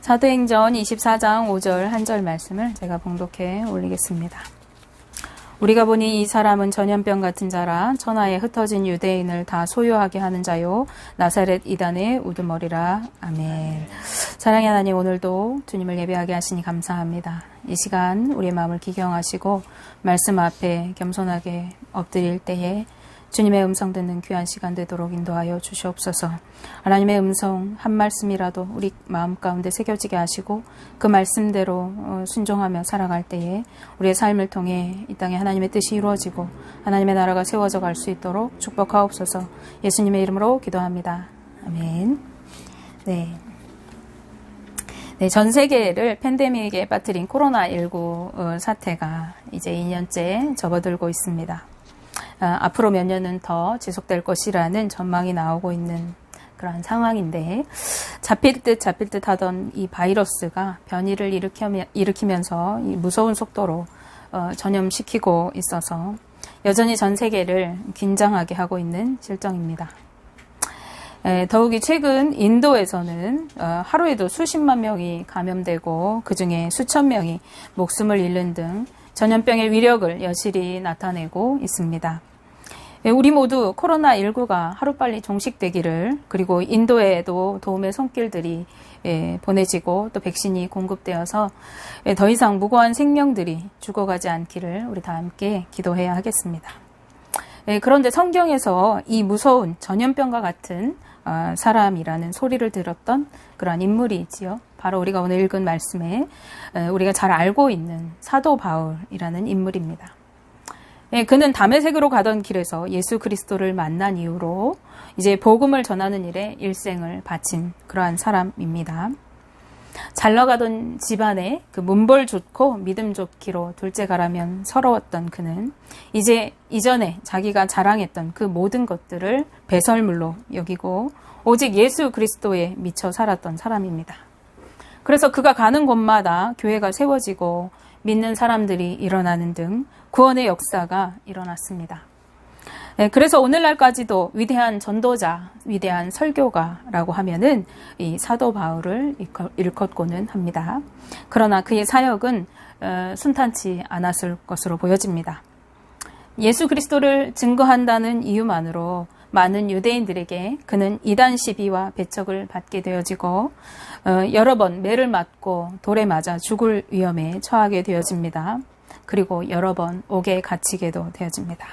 사도행전 24장 5절 한 절 말씀을 제가 봉독해 올리겠습니다. 우리가 보니 이 사람은 전염병 같은 자라 천하에 흩어진 유대인을 다 소유하게 하는 자요 나사렛 이단의 우두머리라. 아멘. 사랑의 하나님, 오늘도 주님을 예배하게 하시니 감사합니다. 이 시간 우리의 마음을 기경하시고 말씀 앞에 겸손하게 엎드릴 때에 주님의 음성 듣는 귀한 시간 되도록 인도하여 주시옵소서. 하나님의 음성 한 말씀이라도 우리 마음 가운데 새겨지게 하시고 그 말씀대로 순종하며 살아갈 때에 우리의 삶을 통해 이 땅에 하나님의 뜻이 이루어지고 하나님의 나라가 세워져 갈 수 있도록 축복하옵소서. 예수님의 이름으로 기도합니다. 아멘. 네, 전 세계를 팬데믹에 빠뜨린 코로나19 사태가 이제 2년째 접어들고 있습니다. 앞으로 몇 년은 더 지속될 것이라는 전망이 나오고 있는 그러한 상황인데, 잡힐 듯 하던 이 바이러스가 변이를 일으키면서 이 무서운 속도로 전염시키고 있어서 여전히 전 세계를 긴장하게 하고 있는 실정입니다. 더욱이 최근 인도에서는 하루에도 수십만 명이 감염되고 그중에 수천 명이 목숨을 잃는 등 전염병의 위력을 여실히 나타내고 있습니다. 우리 모두 코로나19가 하루빨리 종식되기를, 그리고 인도에도 도움의 손길들이 보내지고 또 백신이 공급되어서 더 이상 무고한 생명들이 죽어가지 않기를 우리 다 함께 기도해야 하겠습니다. 그런데 성경에서 이 무서운 전염병과 같은 사람이라는 소리를 들었던 그러한 인물이 있지요. 바로 우리가 오늘 읽은 말씀에 우리가 잘 알고 있는 사도 바울이라는 인물입니다. 그는 다메섹으로 가던 길에서 예수 그리스도를 만난 이후로 이제 복음을 전하는 일에 일생을 바친 그러한 사람입니다. 잘 나가던 집안에 그 문벌 좋고 믿음 좋기로 둘째가라면 서러웠던 그는 이제 이전에 자기가 자랑했던 그 모든 것들을 배설물로 여기고 오직 예수 그리스도에 미쳐 살았던 사람입니다. 그래서 그가 가는 곳마다 교회가 세워지고 믿는 사람들이 일어나는 등 구원의 역사가 일어났습니다. 그래서 오늘날까지도 위대한 전도자, 위대한 설교가라고 하면은 이 사도 바울을 일컫고는 합니다. 그러나 그의 사역은 순탄치 않았을 것으로 보여집니다. 예수 그리스도를 증거한다는 이유만으로 많은 유대인들에게 그는 이단 시비와 배척을 받게 되어지고 여러 번 매를 맞고 돌에 맞아 죽을 위험에 처하게 되어집니다. 그리고 여러 번 옥에 갇히게도 되어집니다.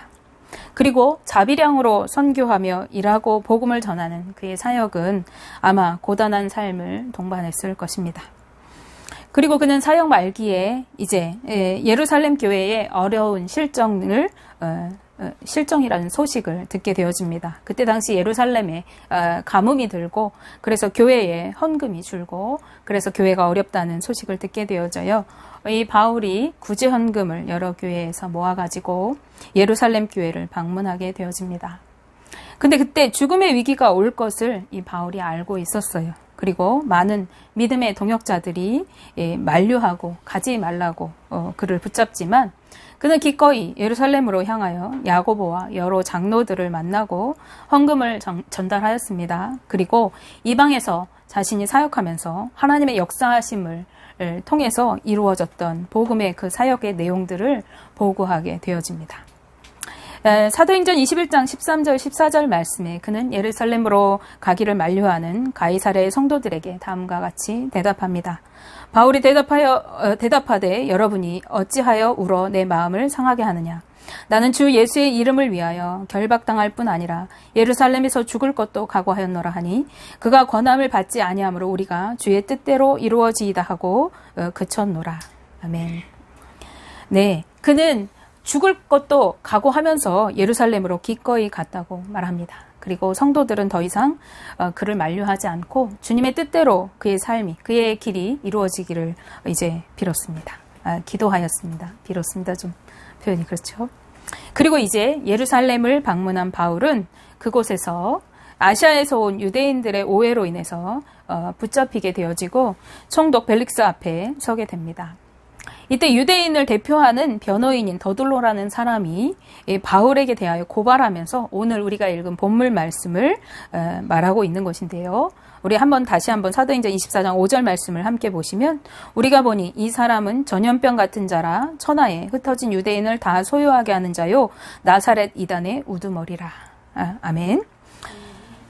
그리고 자비량으로 선교하며 일하고 복음을 전하는 그의 사역은 아마 고단한 삶을 동반했을 것입니다. 그리고 그는 사역 말기에 이제 예루살렘 교회의 어려운 실정이라는 소식을 듣게 되어집니다. 그때 당시 예루살렘에 가뭄이 들고 그래서 교회에 헌금이 줄고 그래서 교회가 어렵다는 소식을 듣게 되어져요. 이 바울이 구제 헌금을 여러 교회에서 모아가지고 예루살렘 교회를 방문하게 되어집니다. 근데 그때 죽음의 위기가 올 것을 이 바울이 알고 있었어요. 그리고 많은 믿음의 동역자들이 만류하고 가지 말라고 그를 붙잡지만 그는 기꺼이 예루살렘으로 향하여 야고보와 여러 장로들을 만나고 헌금을 전달하였습니다. 그리고 이방에서 자신이 사역하면서 하나님의 역사하심을 통해서 이루어졌던 복음의 그 사역의 내용들을 보고하게 되어집니다. 사도행전 21장 13절 14절 말씀에 그는 예루살렘으로 가기를 만류하는 가이사랴의 성도들에게 다음과 같이 대답합니다. 바울이 대답하되 여러분이 어찌하여 울어 내 마음을 상하게 하느냐. 나는 주 예수의 이름을 위하여 결박당할 뿐 아니라 예루살렘에서 죽을 것도 각오하였노라 하니 그가 권함을 받지 아니하므로 우리가 주의 뜻대로 이루어지이다 하고 그쳤노라. 아멘. 네, 그는 죽을 것도 각오하면서 예루살렘으로 기꺼이 갔다고 말합니다. 그리고 성도들은 더 이상 그를 만류하지 않고 주님의 뜻대로 그의 삶이, 그의 길이 이루어지기를 이제 빌었습니다. 기도하였습니다. 빌었습니다. 좀 표현이 그렇죠. 그리고 이제 예루살렘을 방문한 바울은 그곳에서 아시아에서 온 유대인들의 오해로 인해서 붙잡히게 되어지고 총독 벨릭스 앞에 서게 됩니다. 이때 유대인을 대표하는 변호인인 더둘로라는 사람이 바울에게 대하여 고발하면서 오늘 우리가 읽은 본문 말씀을 말하고 있는 것인데요. 우리 다시 한번 사도행전 24장 5절 말씀을 함께 보시면 우리가 보니 이 사람은 전염병 같은 자라 천하에 흩어진 유대인을 다 소유하게 하는 자요 나사렛 이단의 우두머리라. 아멘.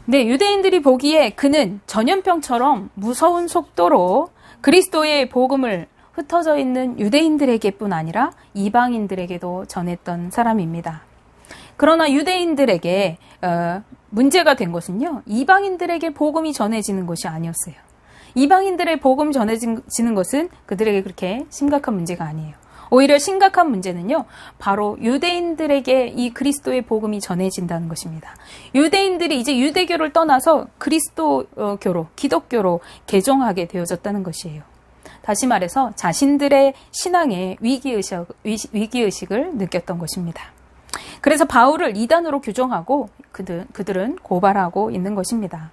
네, 유대인들이 보기에 그는 전염병처럼 무서운 속도로 그리스도의 복음을 흩어져 있는 유대인들에게뿐 아니라 이방인들에게도 전했던 사람입니다. 그러나 유대인들에게 문제가 된 것은요, 이방인들에게 복음이 전해지는 것이 아니었어요. 이방인들의 복음 전해지는 것은 그들에게 그렇게 심각한 문제가 아니에요. 오히려 심각한 문제는요, 바로 유대인들에게 이 그리스도의 복음이 전해진다는 것입니다. 유대인들이 이제 유대교를 떠나서 그리스도교로, 기독교로 개종하게 되어졌다는 것이에요. 다시 말해서 자신들의 신앙에 위기의식을 느꼈던 것입니다. 그래서 바울을 이단으로 규정하고 그들은 고발하고 있는 것입니다.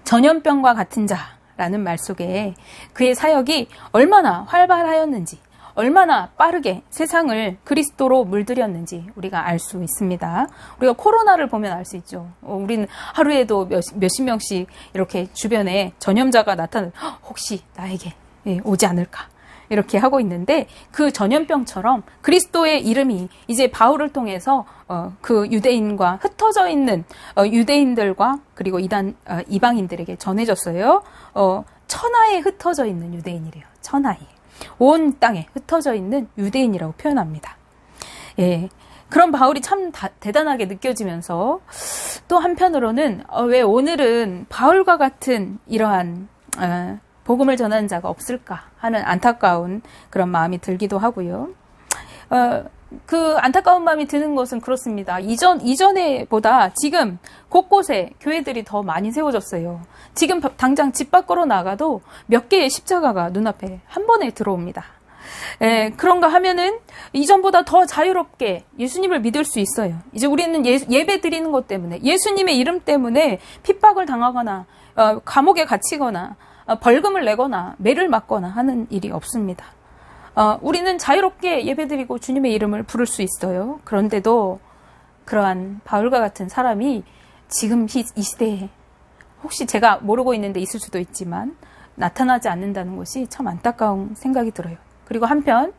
전염병과 같은 자라는 말 속에 그의 사역이 얼마나 활발하였는지, 얼마나 빠르게 세상을 그리스도로 물들였는지 우리가 알 수 있습니다. 우리가 코로나를 보면 알 수 있죠. 우리는 하루에도 몇십 명씩 이렇게 주변에 전염자가 나타나면 혹시 나에게 오지 않을까 이렇게 하고 있는데, 그 전염병처럼 그리스도의 이름이 이제 바울을 통해서 그 유대인과 흩어져 있는 유대인들과 그리고 이방인들에게 전해졌어요. 천하에 흩어져 있는 유대인이래요. 천하에. 온 땅에 흩어져 있는 유대인이라고 표현합니다. 예. 그런 바울이 참 대단하게 느껴지면서 또 한편으로는 왜 오늘은 바울과 같은 이러한 복음을 전하는 자가 없을까 하는 안타까운 그런 마음이 들기도 하고요. 그 안타까운 마음이 드는 것은 그렇습니다. 이전에 보다 지금 곳곳에 교회들이 더 많이 세워졌어요. 지금 당장 집 밖으로 나가도 몇 개의 십자가가 눈앞에 한 번에 들어옵니다. 그런가 하면은 이전보다 더 자유롭게 예수님을 믿을 수 있어요. 이제 우리는 예배 드리는 것 때문에, 예수님의 이름 때문에 핍박을 당하거나 감옥에 갇히거나 벌금을 내거나 매를 맞거나 하는 일이 없습니다. 우리는 자유롭게 예배드리고 주님의 이름을 부를 수 있어요. 그런데도 그러한 바울과 같은 사람이 지금 이 시대에 혹시 제가 모르고 있는데 있을 수도 있지만 나타나지 않는다는 것이 참 안타까운 생각이 들어요. 그리고 한편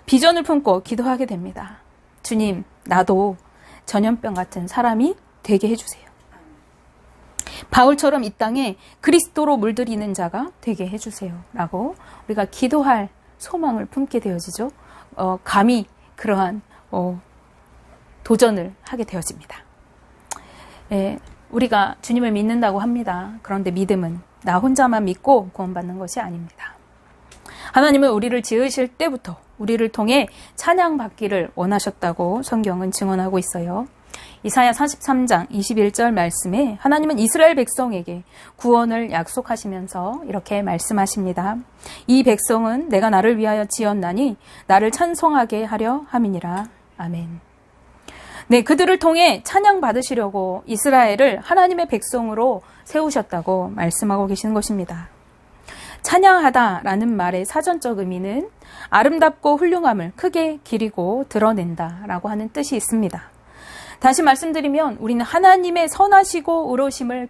비전을 품고 기도하게 됩니다. 주님, 나도 전염병 같은 사람이 되게 해주세요. 바울처럼 이 땅에 그리스도로 물들이는 자가 되게 해주세요. 라고 우리가 기도할 소망을 품게 되어지죠. 감히 그러한 도전을 하게 되어집니다. 우리가 주님을 믿는다고 합니다. 그런데 믿음은 나 혼자만 믿고 구원받는 것이 아닙니다. 하나님은 우리를 지으실 때부터 우리를 통해 찬양받기를 원하셨다고 성경은 증언하고 있어요. 이사야 43장 21절 말씀에 하나님은 이스라엘 백성에게 구원을 약속하시면서 이렇게 말씀하십니다. 이 백성은 내가 나를 위하여 지었나니 나를 찬송하게 하려 함이니라. 아멘. 네, 그들을 통해 찬양 받으시려고 이스라엘을 하나님의 백성으로 세우셨다고 말씀하고 계시는 것입니다. 찬양하다라는 말의 사전적 의미는 아름답고 훌륭함을 크게 기리고 드러낸다라고 하는 뜻이 있습니다. 다시 말씀드리면 우리는 하나님의 선하시고 의로우심을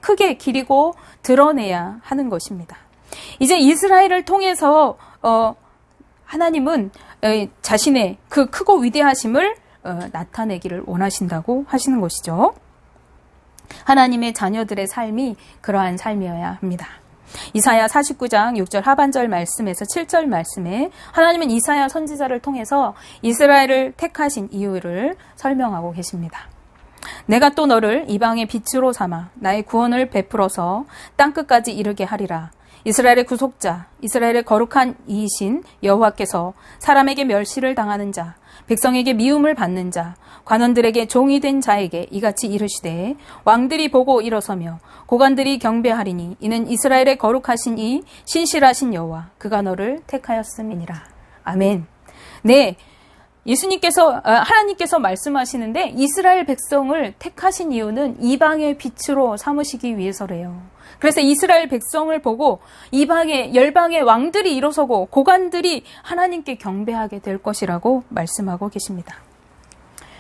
크게 기리고 드러내야 하는 것입니다. 이제 이스라엘을 통해서 하나님은 자신의 그 크고 위대하심을 나타내기를 원하신다고 하시는 것이죠. 하나님의 자녀들의 삶이 그러한 삶이어야 합니다. 이사야 49장 6절 하반절 말씀에서 7절 말씀에 하나님은 이사야 선지자를 통해서 이스라엘을 택하신 이유를 설명하고 계십니다. 내가 또 너를 이방의 빛으로 삼아 나의 구원을 베풀어서 땅끝까지 이르게 하리라. 이스라엘의 구속자, 이스라엘의 거룩한 이이신 여호와께서 사람에게 멸시를 당하는 자, 백성에게 미움을 받는 자, 관원들에게 종이 된 자에게 이같이 이르시되 왕들이 보고 일어서며 고관들이 경배하리니 이는 이스라엘의 거룩하신 이 신실하신 여호와 그가 너를 택하였음이니라. 아멘. 네, 하나님께서 말씀하시는데 이스라엘 백성을 택하신 이유는 이방의 빛으로 삼으시기 위해서래요. 그래서 이스라엘 백성을 보고 이방의 열방의 왕들이 일어서고 고관들이 하나님께 경배하게 될 것이라고 말씀하고 계십니다.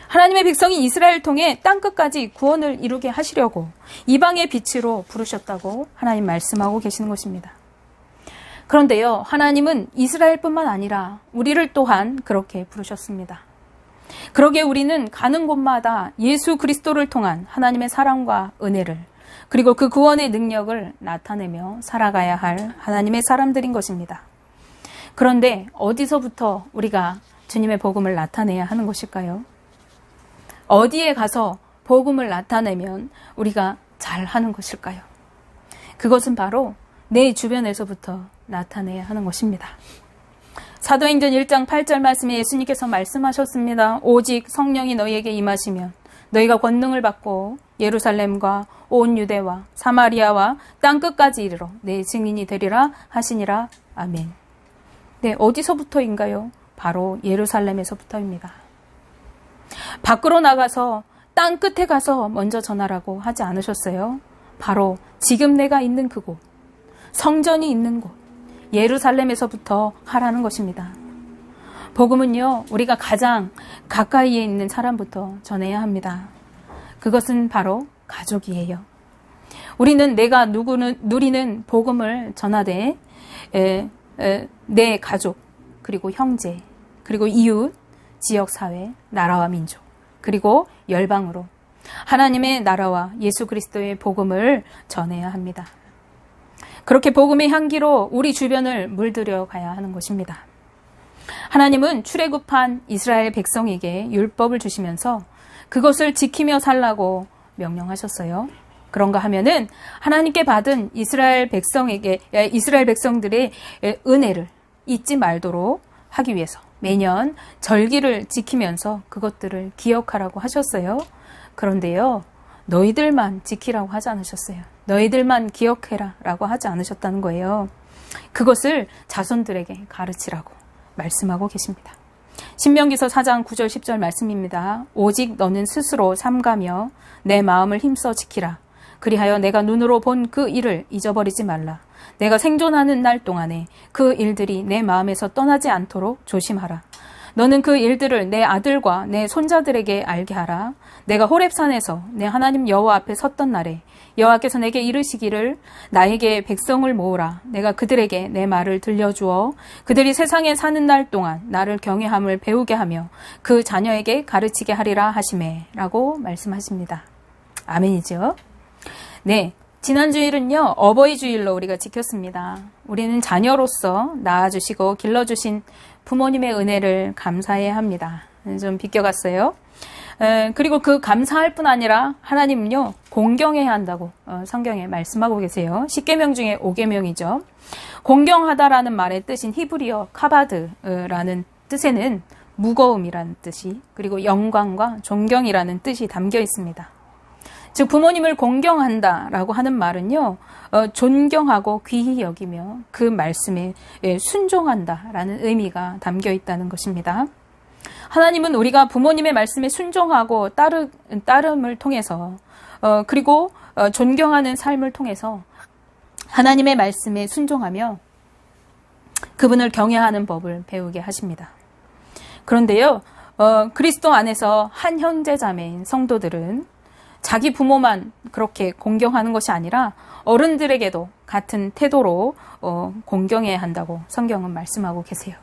하나님의 백성이 이스라엘을 통해 땅끝까지 구원을 이루게 하시려고 이방의 빛으로 부르셨다고 하나님 말씀하고 계시는 것입니다. 그런데요, 하나님은 이스라엘뿐만 아니라 우리를 또한 그렇게 부르셨습니다. 그러기에 우리는 가는 곳마다 예수 그리스도를 통한 하나님의 사랑과 은혜를 그리고 그 구원의 능력을 나타내며 살아가야 할 하나님의 사람들인 것입니다. 그런데 어디서부터 우리가 주님의 복음을 나타내야 하는 것일까요? 어디에 가서 복음을 나타내면 우리가 잘하는 것일까요? 그것은 바로 내 주변에서부터 나타내야 하는 것입니다. 사도행전 1장 8절 말씀에 예수님께서 말씀하셨습니다. 오직 성령이 너희에게 임하시면 너희가 권능을 받고 예루살렘과 온 유대와 사마리아와 땅끝까지 이르러 내 증인이 되리라 하시니라. 아멘. 네, 어디서부터인가요? 바로 예루살렘에서부터입니다. 밖으로 나가서 땅끝에 가서 먼저 전하라고 하지 않으셨어요? 바로 지금 내가 있는 그곳, 성전이 있는 곳, 예루살렘에서부터 하라는 것입니다. 복음은요, 우리가 가장 가까이에 있는 사람부터 전해야 합니다. 그것은 바로 가족이에요. 우리는 내가 누리는 복음을 전하되 내 가족, 그리고 형제, 그리고 이웃, 지역사회, 나라와 민족, 그리고 열방으로 하나님의 나라와 예수 그리스도의 복음을 전해야 합니다. 그렇게 복음의 향기로 우리 주변을 물들여 가야 하는 것입니다. 하나님은 출애굽한 이스라엘 백성에게 율법을 주시면서 그것을 지키며 살라고 명령하셨어요. 그런가 하면은 하나님께 받은 이스라엘 백성들의 은혜를 잊지 말도록 하기 위해서 매년 절기를 지키면서 그것들을 기억하라고 하셨어요. 그런데요, 너희들만 지키라고 하지 않으셨어요. 너희들만 기억해라 라고 하지 않으셨다는 거예요. 그것을 자손들에게 가르치라고 말씀하고 계십니다. 신명기서 4장 9절 10절 말씀입니다. 오직 너는 스스로 삼가며 내 마음을 힘써 지키라. 그리하여 내가 눈으로 본 그 일을 잊어버리지 말라. 내가 생존하는 날 동안에 그 일들이 내 마음에서 떠나지 않도록 조심하라. 너는 그 일들을 내 아들과 내 손자들에게 알게 하라. 내가 호렙산에서 내 하나님 여호와 앞에 섰던 날에 여호와께서 내게 이르시기를 나에게 백성을 모으라. 내가 그들에게 내 말을 들려주어 그들이 세상에 사는 날 동안 나를 경외함을 배우게 하며 그 자녀에게 가르치게 하리라 하시매 라고 말씀하십니다. 아멘이죠? 네, 지난 주일은요, 어버이 주일로 우리가 지켰습니다. 우리는 자녀로서 낳아주시고 길러주신 부모님의 은혜를 감사해야 합니다. 좀 비껴갔어요. 그리고 그 감사할 뿐 아니라 하나님은요, 공경해야 한다고 성경에 말씀하고 계세요. 10계명 중에 5계명이죠. 공경하다라는 말의 뜻인 히브리어 카바드라는 뜻에는 무거움이라는 뜻이, 그리고 영광과 존경이라는 뜻이 담겨 있습니다. 즉 부모님을 공경한다라고 하는 말은요, 존경하고 귀히 여기며 그 말씀에 순종한다라는 의미가 담겨 있다는 것입니다. 하나님은 우리가 부모님의 말씀에 순종하고 따름을 통해서 그리고 존경하는 삶을 통해서 하나님의 말씀에 순종하며 그분을 경외하는 법을 배우게 하십니다. 그런데요, 그리스도 안에서 한 형제 자매인 성도들은 자기 부모만 그렇게 공경하는 것이 아니라 어른들에게도 같은 태도로 공경해야 한다고 성경은 말씀하고 계세요.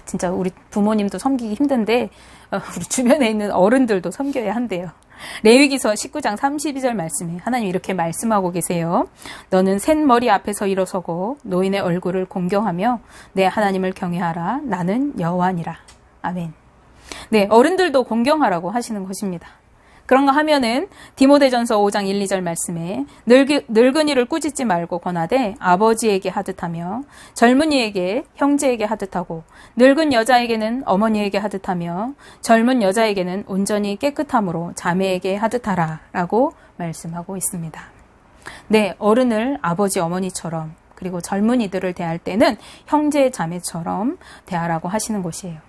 진짜 우리 부모님도 섬기기 힘든데 우리 주변에 있는 어른들도 섬겨야 한대요. 레위기서 19장 32절 말씀에 하나님 이렇게 말씀하고 계세요. 너는 셋 머리 앞에서 일어서고 노인의 얼굴을 공경하며 내 하나님을 경외하라. 나는 여호와니라. 아멘. 네, 어른들도 공경하라고 하시는 것입니다. 그런가 하면은 디모데전서 5장 1, 2절 말씀에 늙은이를 꾸짖지 말고 권하되 아버지에게 하듯하며 젊은이에게 형제에게 하듯하고 늙은 여자에게는 어머니에게 하듯하며 젊은 여자에게는 온전히 깨끗함으로 자매에게 하듯하라 라고 말씀하고 있습니다. 네, 어른을 아버지 어머니처럼 그리고 젊은이들을 대할 때는 형제 자매처럼 대하라고 하시는 것이에요.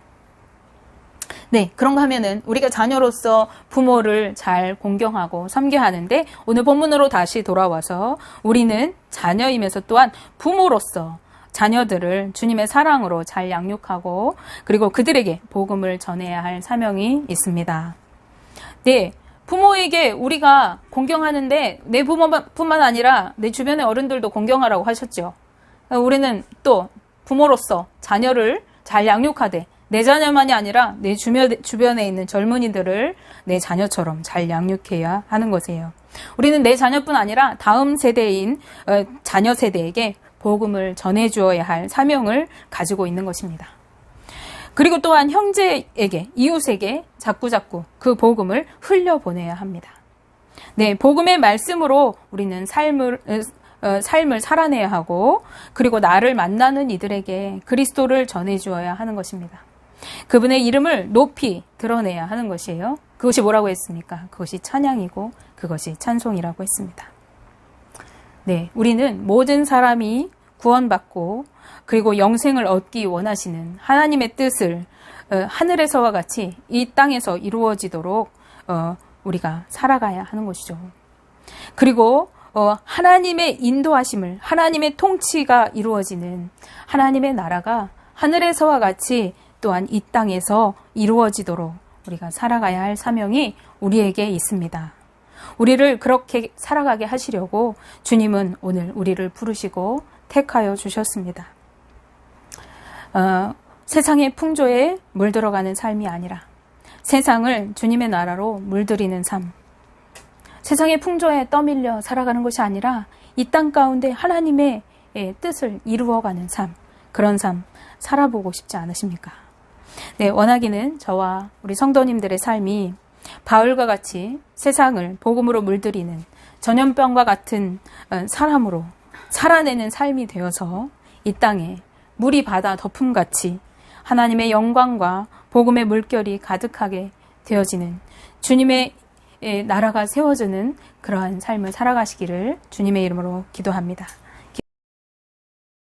네, 그런가 하면은 우리가 자녀로서 부모를 잘 공경하고 섬겨야 하는데 오늘 본문으로 다시 돌아와서 우리는 자녀이면서 또한 부모로서 자녀들을 주님의 사랑으로 잘 양육하고 그리고 그들에게 복음을 전해야 할 사명이 있습니다. 네, 부모에게 우리가 공경하는데 내 부모뿐만 아니라 내 주변의 어른들도 공경하라고 하셨죠. 우리는 또 부모로서 자녀를 잘 양육하되 내 자녀만이 아니라 내 주변에 있는 젊은이들을 내 자녀처럼 잘 양육해야 하는 것이에요. 우리는 내 자녀뿐 아니라 다음 세대인 자녀 세대에게 복음을 전해주어야 할 사명을 가지고 있는 것입니다. 그리고 또한 형제에게, 이웃에게 자꾸자꾸 그 복음을 흘려보내야 합니다. 네, 복음의 말씀으로 우리는 삶을 살아내야 하고 그리고 나를 만나는 이들에게 그리스도를 전해주어야 하는 것입니다. 그분의 이름을 높이 드러내야 하는 것이에요. 그것이 뭐라고 했습니까? 그것이 찬양이고 그것이 찬송이라고 했습니다. 네, 우리는 모든 사람이 구원받고 그리고 영생을 얻기 원하시는 하나님의 뜻을 하늘에서와 같이 이 땅에서 이루어지도록 우리가 살아가야 하는 것이죠. 그리고 하나님의 인도하심을, 하나님의 통치가 이루어지는 하나님의 나라가 하늘에서와 같이 또한 이 땅에서 이루어지도록 우리가 살아가야 할 사명이 우리에게 있습니다. 우리를 그렇게 살아가게 하시려고 주님은 오늘 우리를 부르시고 택하여 주셨습니다. 세상의 풍조에 물들어가는 삶이 아니라 세상을 주님의 나라로 물들이는 삶, 세상의 풍조에 떠밀려 살아가는 것이 아니라 이 땅 가운데 하나님의 뜻을 이루어가는 삶, 그런 삶 살아보고 싶지 않으십니까? 네, 원하기는 저와 우리 성도님들의 삶이 바울과 같이 세상을 복음으로 물들이는 전염병과 같은 사람으로 살아내는 삶이 되어서 이 땅에 물이 바다 덮음같이 하나님의 영광과 복음의 물결이 가득하게 되어지는 주님의 나라가 세워지는 그러한 삶을 살아가시기를 주님의 이름으로 기도합니다.